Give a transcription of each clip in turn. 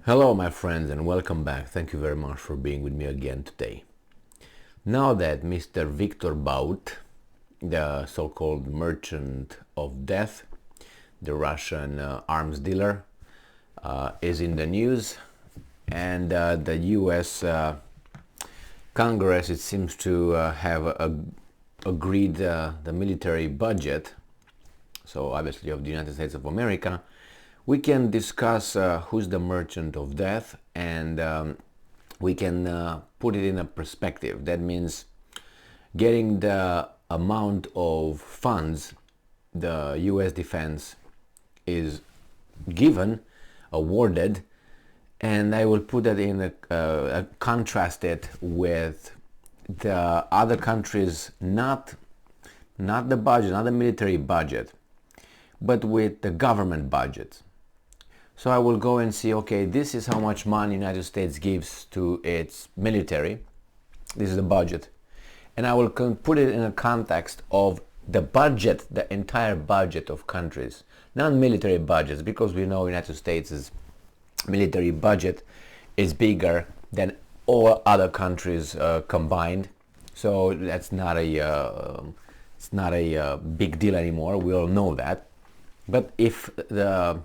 Hello my friends and welcome back. Thank you very much for being with me again today. Now that Mr. Viktor Baut, the so-called merchant of death, the Russian arms dealer, is in the news, and the US Congress, it seems to have agreed the military budget, so obviously of the United States of America. We can discuss who's the merchant of death, and we can put it in a perspective. That means getting the amount of funds the US defense is given, awarded, and I will put that in contrast it with the other countries, not the budget, not the military budget, but with the government budget. So I will go and see, okay, this is how much money the United States gives to its military. This is the budget. And I will put it in a context of the budget, the entire budget of countries, not military budgets, because we know the United States' military budget is bigger than all other countries combined. So that's not it's not a big deal anymore. We all know that. But if the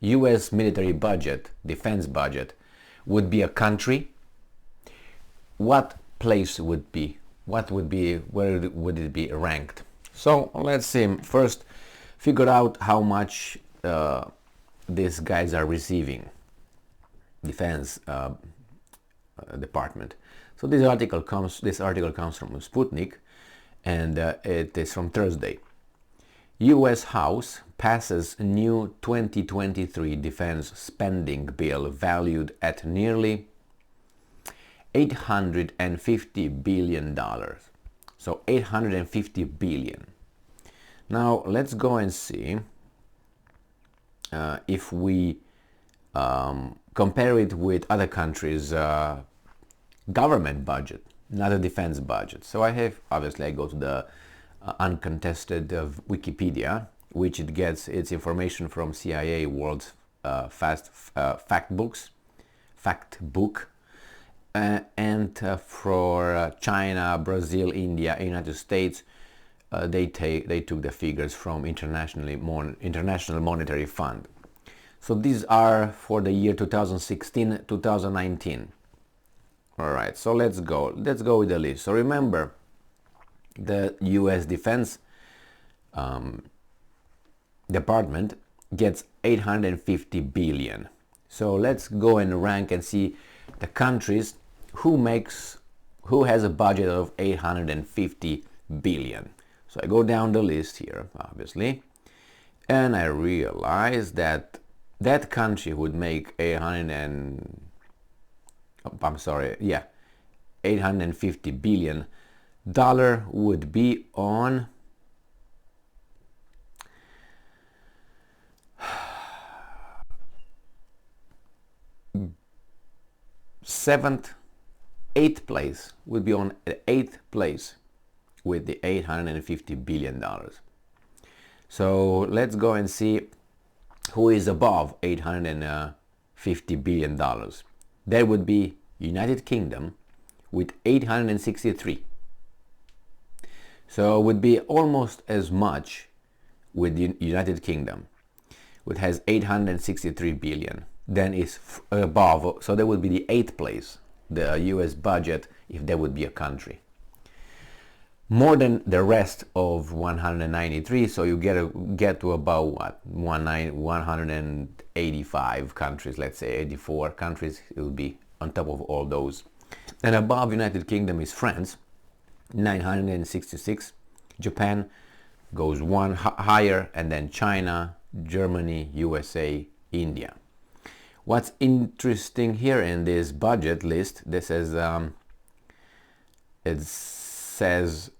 US military budget, defense budget, would be a country, what place would be? What would be, where would it be ranked? So let's see, first figure out how much these guys are receiving, defense department. So this article comes from Sputnik, and it is from Thursday. US House passes new 2023 defense spending bill valued at nearly $850 billion. So 850 billion. Now let's go and see if we compare it with other countries' government budget, not a defense budget. So I go to the uncontested Wikipedia, which it gets its information from CIA World Fact Book, and for China, Brazil, India, United States, they took the figures from International Monetary Fund. So these are for the year 2016-2019. All right, so let's go with the list. So remember, the US Defense Department gets 850 billion. So let's go and rank and see the countries who has a budget of 850 billion. So I go down the list here, obviously, and I realize that that country would make 850 billion dollar would be on eighth place, would be on the 8th place with the $850 billion. So let's go and see who is above $850 billion. That would be United Kingdom with 863. So it would be almost as much with the United Kingdom, which has 863 billion. Then is above, so that would be the 8th place, the US budget, if that would be a country. More than the rest of 193, so you get to about what, 185 countries, let's say 84 countries, it will be on top of all those. And above United Kingdom is France, 966. Japan goes one higher, and then China, Germany, USA, India. What's interesting here in this budget list, this is it says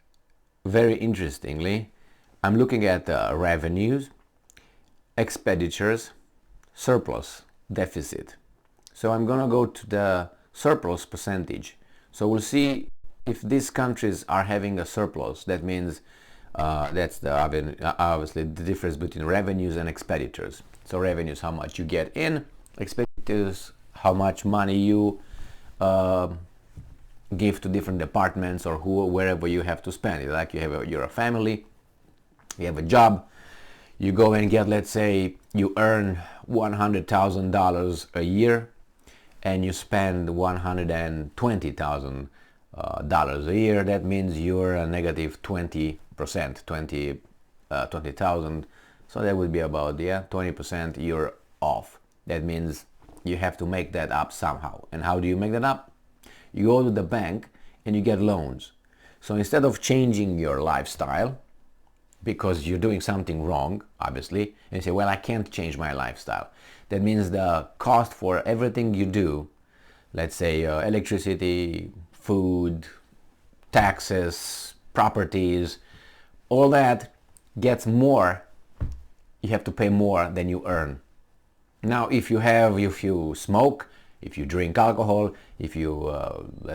very interestingly, I'm looking at revenues, expenditures, surplus, deficit. So I'm gonna go to the surplus percentage. So we'll see if these countries are having a surplus. That means that's obviously the difference between revenues and expenditures. So revenues, how much you get in; expenditures, how much money you give to different departments or wherever you have to spend it. Like you're a family, you have a job, you go and get, let's say you earn $100,000 a year and you spend $120,000 a year. That means you're a negative 20%, 20,000. So that would be about 20% you're off. That means you have to make that up somehow. And how do you make that up? You go to the bank and you get loans. So instead of changing your lifestyle, because you're doing something wrong, obviously, and you say, well, I can't change my lifestyle. That means the cost for everything you do, let's say electricity, food, taxes, properties, all that gets more. You have to pay more than you earn. Now, if you smoke, if you drink alcohol, if you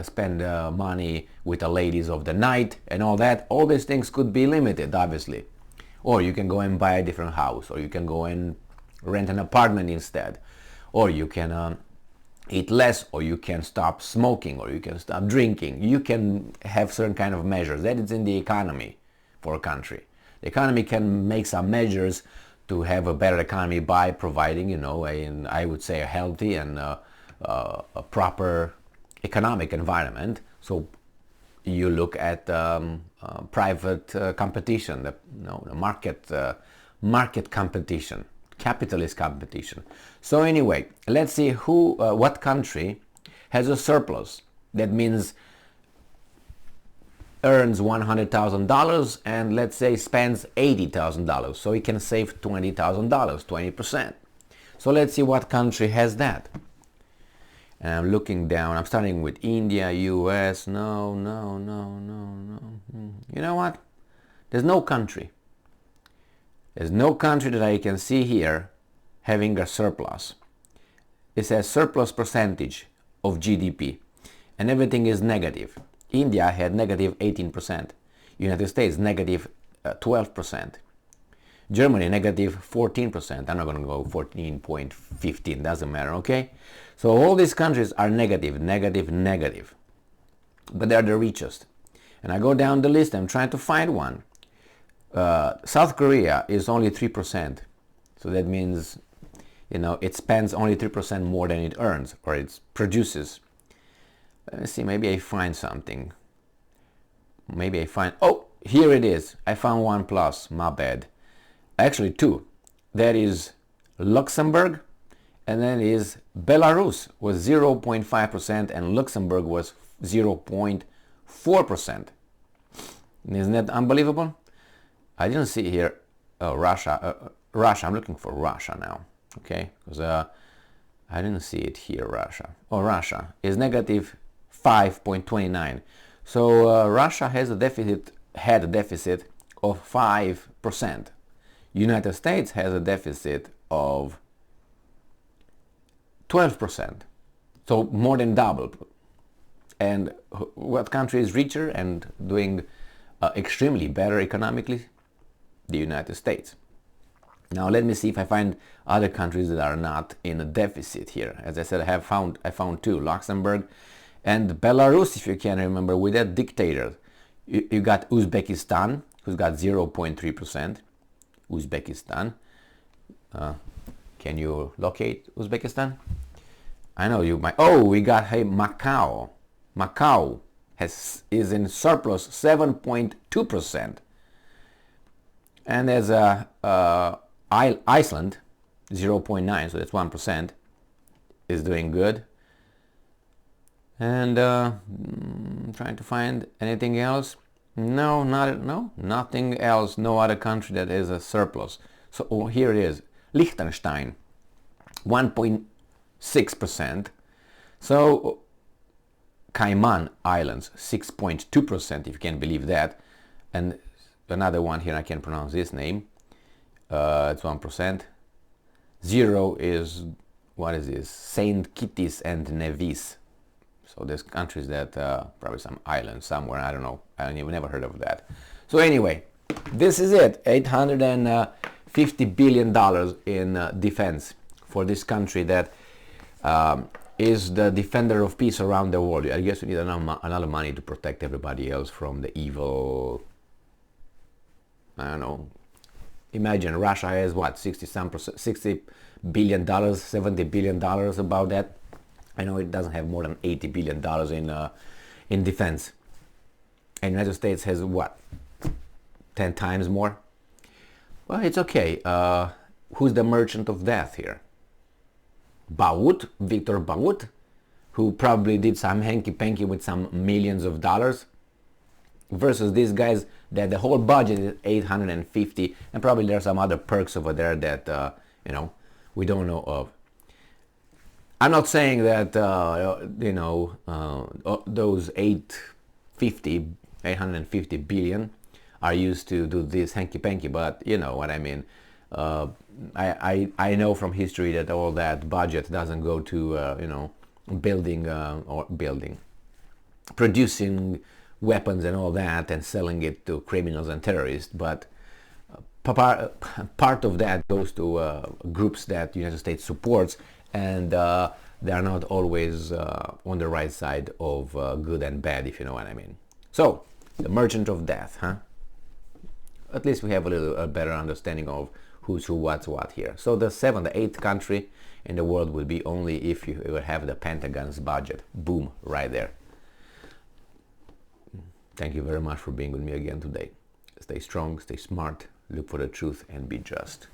spend money with the ladies of the night and all that, all these things could be limited, obviously. Or you can go and buy a different house, or you can go and rent an apartment instead, or you can eat less, or you can stop smoking, or you can stop drinking. You can have certain kind of measures. That is in the economy for a country. The economy can make some measures to have a better economy by providing, I would say a healthy and a proper economic environment. So you look at private competition, the market competition, capitalist competition. So anyway, let's see what country has a surplus. That means earns $100,000 and let's say spends $80,000. So he can save $20,000, 20%. So let's see what country has that. And I'm looking down. I'm starting with India, US. No. You know what? There's no country. There's no country that I can see here having a surplus. It says surplus percentage of GDP. And everything is negative. India had negative 18%. United States negative 12%. Germany negative 14%. I'm not going to go 14.15. Doesn't matter, okay? So all these countries are negative. But they're the richest. And I go down the list. I'm trying to find one. South Korea is only 3%. So that means, it spends only 3% more than it earns or it produces. Let me see, maybe I find something. Oh, here it is. I found one plus, my bad. Actually two. That is Luxembourg, and then is Belarus was 0.5% and Luxembourg was 0.4%. Isn't that unbelievable? I didn't see here, Russia, I'm looking for Russia now, okay? Because I didn't see it here, Russia. Oh, Russia is negative 5.29. So Russia had a deficit of 5%. United States has a deficit of 12%. So more than double. And what country is richer and doing extremely better economically? The United States. Now let me see if I find other countries that are not in a deficit here. As I said, I found two, Luxembourg and Belarus, if you can remember, with that dictator. You got Uzbekistan, who's got 0.3%. Uzbekistan. Can you locate Uzbekistan? I know you might. Oh, we got Macau. Macau is in surplus 7.2%. And there's Iceland, 0.9, so that's 1%, is doing good. And trying to find anything else. Nothing else. No other country that is a surplus. So here it is. Liechtenstein, 1.6%. So Cayman Islands, 6.2%, if you can believe that. And another one here, I can't pronounce this name. It's 1%. Zero is, what is this? Saint Kitts and Nevis. So there's countries that, probably some island somewhere, I don't know. I never heard of that. So anyway, this is it. $850 billion in defense for this country that is the defender of peace around the world. I guess we need another money to protect everybody else from the evil, I don't know. Imagine Russia has what, 60 billion dollars, 70 billion dollars, about that. I know it doesn't have more than 80 billion dollars in defense. And the United States has what, 10 times more? Well, it's okay. Who's the merchant of death here? Baut, Viktor Baut, who probably did some hanky-panky with some millions of dollars, versus these guys that the whole budget is 850, and probably there are some other perks over there that we don't know of. I'm not saying that those 850 billion are used to do this hanky-panky, but you know what I mean. I know from history that all that budget doesn't go to producing weapons and all that and selling it to criminals and terrorists, but part of that goes to groups that the United States supports, and they are not always on the right side of good and bad, if you know what I mean. So, the merchant of death, huh? At least we have a better understanding of who's who, what's what here. So the 8th country in the world would be only if you would have the Pentagon's budget. Boom, right there. Thank you very much for being with me again today. Stay strong, stay smart, look for the truth, and be just.